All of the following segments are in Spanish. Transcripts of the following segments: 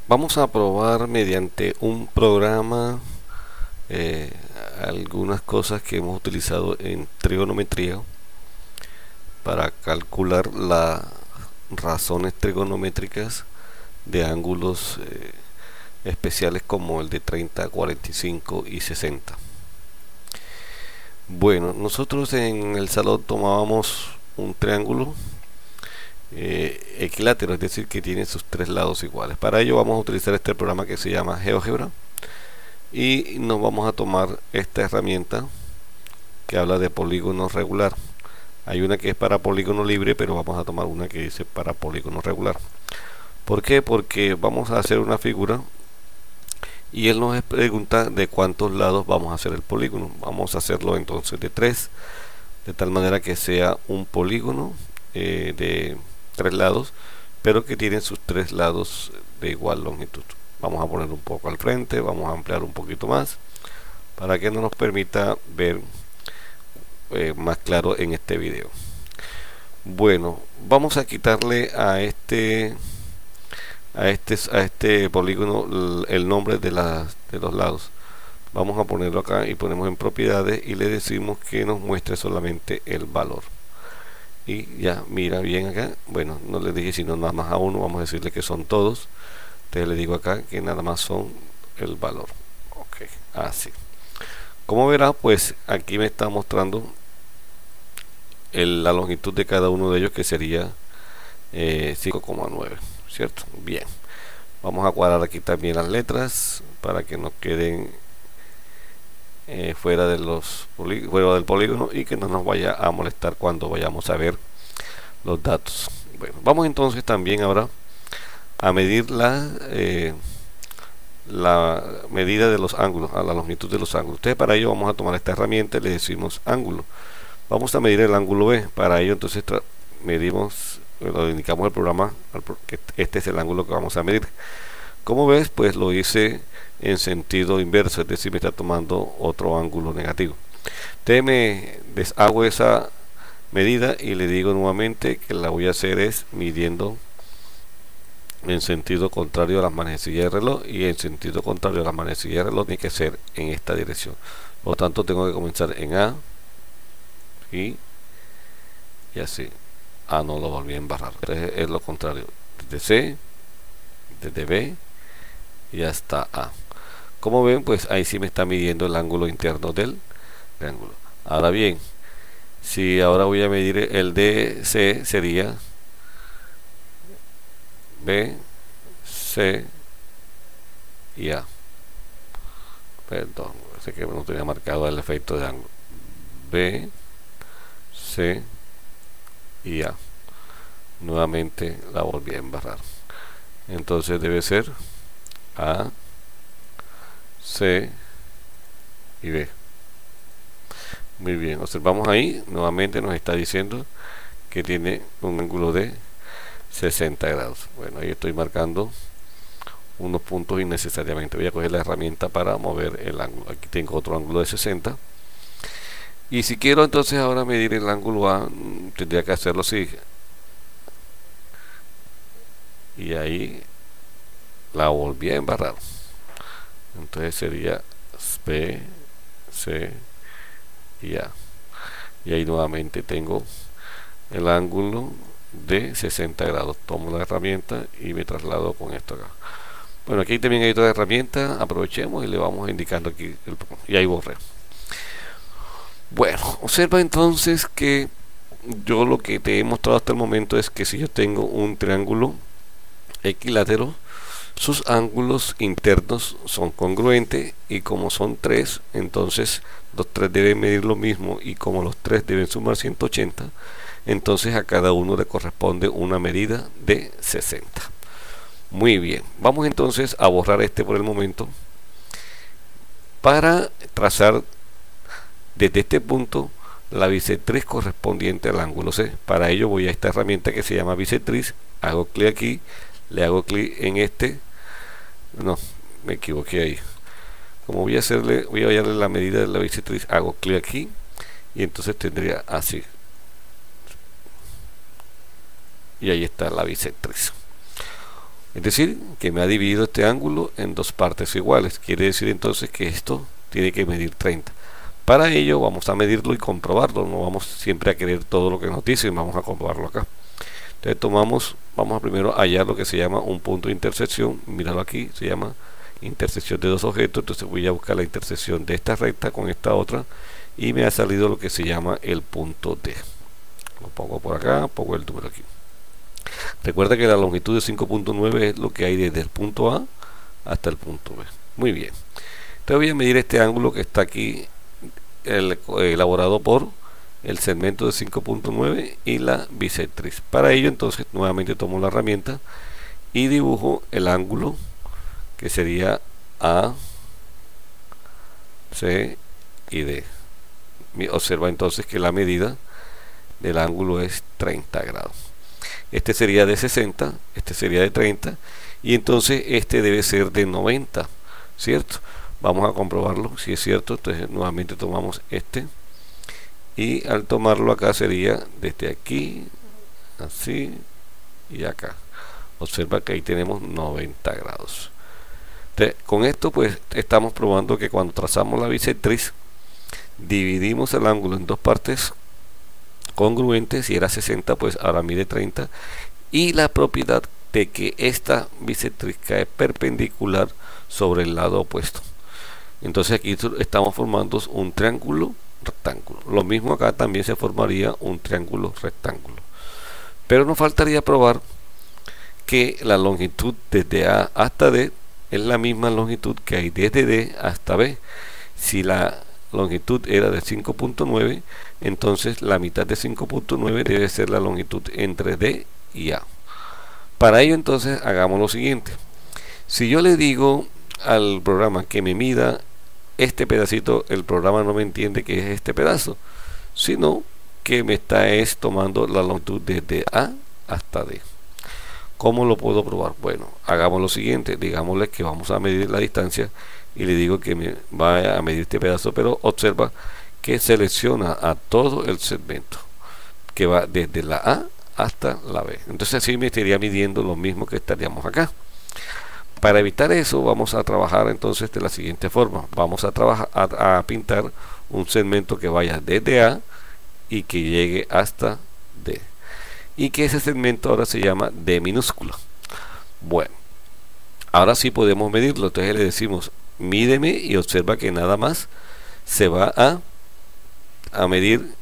Vamos a probar mediante un programa eh, algunas cosas que hemos utilizado en trigonometría para calcular las razones trigonométricas de ángulos especiales como el de 30, 45 y 60. Bueno, nosotros en el salón tomábamos un triángulo equilátero, es decir, que tiene sus tres lados iguales. Para ello vamos a utilizar este programa que se llama GeoGebra y nos vamos a tomar esta herramienta que habla de polígono regular. Hay una que es para polígono libre, pero vamos a tomar una que dice para polígono regular. ¿Por qué? Porque vamos a hacer una figura y él nos pregunta de cuántos lados vamos a hacer el polígono. Vamos a hacerlo entonces de 3, de tal manera que sea un polígono de 3 lados, pero que tiene sus 3 lados de igual longitud. Vamos a poner un poco al frente, vamos a ampliar un poquito más para que nos permita ver más claro en este video. Bueno, vamos a quitarle a este polígono el nombre de los lados. Vamos a ponerlo acá y ponemos en propiedades y le decimos que nos muestre solamente el valor. Y ya mira bien acá, bueno, no le dije sino nada más a uno, vamos a decirle que son todos. Entonces le digo acá que nada más son el valor. Ok, así. Como verá, pues aquí me está mostrando la longitud de cada uno de ellos, que sería 5,9, ¿cierto? Bien, vamos a cuadrar aquí también las letras para que nos queden fuera del polígono y que no nos vaya a molestar cuando vayamos a ver los datos. Bueno, vamos entonces también ahora a medir la medida de los ángulos, a la longitud de los ángulos. Entonces para ello vamos a tomar esta herramienta y le decimos ángulo. Vamos a medir el ángulo B. Para ello entonces medimos, lo indicamos el programa que este es el ángulo que vamos a medir. Como ves, pues lo hice en sentido inverso, es decir, me está tomando otro ángulo negativo. Entonces me deshago esa medida y le digo nuevamente que la voy a hacer es midiendo en sentido contrario a las manecillas de reloj, y en sentido contrario a las manecillas de reloj tiene que ser en esta dirección. Por lo tanto tengo que comenzar en A y así. No lo volví a embarrar. Entonces es lo contrario, desde C, desde B y hasta A. Como ven, pues ahí sí me está midiendo el ángulo interno del triángulo. Ahora bien, si ahora voy a medir el de C, sería B, C y A. Perdón, sé que no tenía marcado el efecto de ángulo. B, C y A. Nuevamente la volví a embarrar. Entonces debe ser A, C y B. Muy bien, observamos ahí, nuevamente nos está diciendo que tiene un ángulo de 60 grados. Bueno, ahí estoy marcando unos puntos innecesariamente. Voy a coger la herramienta para mover el ángulo. Aquí tengo otro ángulo de 60. Y si quiero entonces ahora medir el ángulo A, tendría que hacerlo así. Y ahí la volví a embarrar. Entonces sería B, C y A. Y ahí nuevamente tengo el ángulo de 60 grados. Tomo la herramienta y me traslado con esto acá. Bueno, aquí también hay otra herramienta. Aprovechemos y le vamos indicando aquí y ahí borré. Bueno, observa entonces que yo lo que te he mostrado hasta el momento es que si yo tengo un triángulo equilátero, sus ángulos internos son congruentes, y como son 3, entonces los 3 deben medir lo mismo, y como los 3 deben sumar 180, entonces a cada uno le corresponde una medida de 60. Muy bien, vamos entonces a borrar este por el momento para trazar desde este punto la bisectriz correspondiente al ángulo C. Para ello voy a esta herramienta que se llama bisectriz, hago clic aquí, le hago clic en este, no, me equivoqué ahí. Como voy a hallarle la medida de la bisectriz, hago clic aquí y entonces tendría así. Y ahí está la bisectriz. Es decir, que me ha dividido este ángulo en dos partes iguales. Quiere decir entonces que esto tiene que medir 30. Para ello vamos a medirlo y comprobarlo. No vamos siempre a querer todo lo que nos dicen, vamos a comprobarlo acá. Entonces vamos a primero hallar lo que se llama un punto de intersección. Míralo aquí, se llama intersección de dos objetos. Entonces voy a buscar la intersección de esta recta con esta otra y me ha salido lo que se llama el punto D. Lo pongo por acá, pongo el número aquí. Recuerda que la longitud de 5.9 es lo que hay desde el punto A hasta el punto B. Muy bien. Entonces voy a medir este ángulo que está aquí elaborado por el segmento de 5.9 y la bisectriz. Para ello entonces nuevamente tomo la herramienta y dibujo el ángulo que sería A, C y D. Observa entonces que la medida del ángulo es 30 grados. Este sería de 60, este sería de 30 y entonces este debe ser de 90, ¿cierto? Vamos a comprobarlo si es cierto. Entonces nuevamente tomamos este y al tomarlo acá sería desde aquí, así y acá. Observa que ahí tenemos 90 grados. Entonces, con esto pues estamos probando que cuando trazamos la bisectriz dividimos el ángulo en dos partes congruentes. Si era 60 pues ahora mide 30, y la propiedad de que esta bisectriz cae perpendicular sobre el lado opuesto. Entonces aquí estamos formando un triángulo rectángulo. Lo mismo acá también se formaría un triángulo rectángulo, pero nos faltaría probar que la longitud desde A hasta D es la misma longitud que hay desde D hasta B. Si la longitud era de 5.9, entonces la mitad de 5.9 debe ser la longitud entre D y A. Para ello entonces hagamos lo siguiente. Si yo le digo al programa que me mida este pedacito, el programa no me entiende que es este pedazo, sino que me está tomando la longitud desde A hasta D. ¿Cómo lo puedo probar? Bueno, hagamos lo siguiente. Digámosle que vamos a medir la distancia y le digo que me va a medir este pedazo, pero observa que selecciona a todo el segmento que va desde la A hasta la B. Entonces así me estaría midiendo lo mismo que estaríamos acá. Para evitar eso vamos a trabajar entonces de la siguiente forma. Vamos a trabajar a pintar un segmento que vaya desde A y que llegue hasta D, y que ese segmento ahora se llama D minúscula. Bueno, ahora sí podemos medirlo. Entonces le decimos mídeme y observa que nada más se va a medir,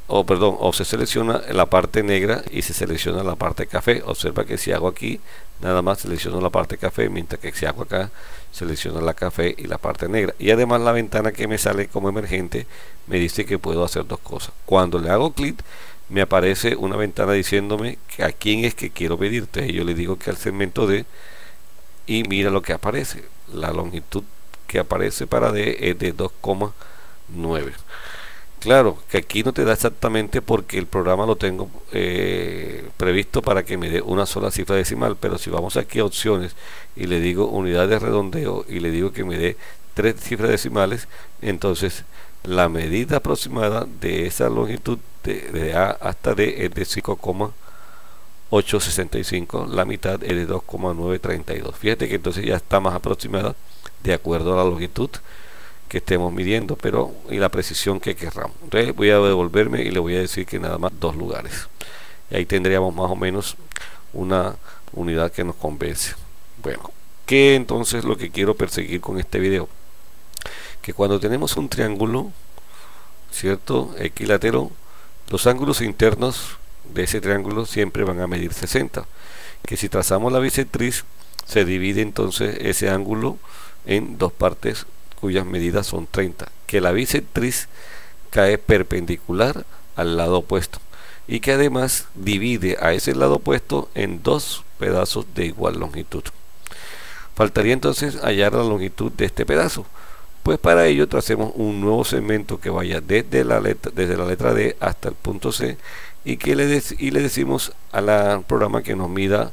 o se selecciona la parte negra y se selecciona la parte café. Observa que si hago aquí nada más selecciono la parte café, mientras que si hago acá selecciono la café y la parte negra. Y además la ventana que me sale como emergente me dice que puedo hacer dos cosas. Cuando le hago clic me aparece una ventana diciéndome que a quién es que quiero medir. Entonces yo le digo que al segmento D, y mira lo que aparece. La longitud que aparece para D es de 2,9. Claro que aquí no te da exactamente porque el programa lo tengo previsto para que me dé una sola cifra decimal, pero si vamos aquí a opciones y le digo unidad de redondeo y le digo que me dé 3 cifras decimales, entonces la medida aproximada de esa longitud de A hasta D es de 5,865, la mitad es de 2,932. Fíjate que entonces ya está más aproximada de acuerdo a la longitud que estemos midiendo, pero y la precisión que querramos. Entonces voy a devolverme y le voy a decir que nada más 2 lugares, y ahí tendríamos más o menos una unidad que nos convence. Bueno, ¿qué entonces lo que quiero perseguir con este video? Que cuando tenemos un triángulo, ¿cierto?, equilátero, los ángulos internos de ese triángulo siempre van a medir 60. Que si trazamos la bisectriz, se divide entonces ese ángulo en dos partes cuyas medidas son 30. Que la bisectriz cae perpendicular al lado opuesto, y que además divide a ese lado opuesto en dos pedazos de igual longitud. Faltaría entonces hallar la longitud de este pedazo. Pues para ello tracemos un nuevo segmento que vaya desde la letra D hasta el punto C, y que le decimos al programa que nos mida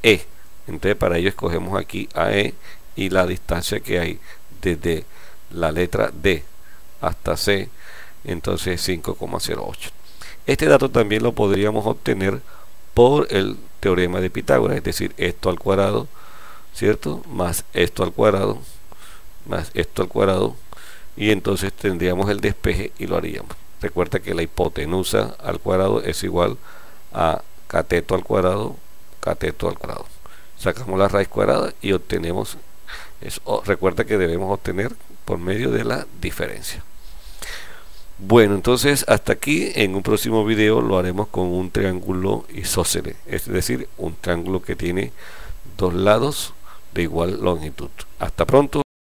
E. Entonces para ello escogemos aquí AE y la distancia que hay desde la letra D hasta C, entonces 5,08. Este dato también lo podríamos obtener por el teorema de Pitágoras, es decir, esto al cuadrado, ¿cierto? Más esto al cuadrado, más esto al cuadrado, y entonces tendríamos el despeje y lo haríamos. Recuerda que la hipotenusa al cuadrado es igual a cateto al cuadrado, cateto al cuadrado. Sacamos la raíz cuadrada y obtenemos eso. Recuerda que debemos obtener por medio de la diferencia. Bueno, entonces hasta aquí. En un próximo video lo haremos con un triángulo isósceles, es decir, un triángulo que tiene dos lados de igual longitud. Hasta pronto.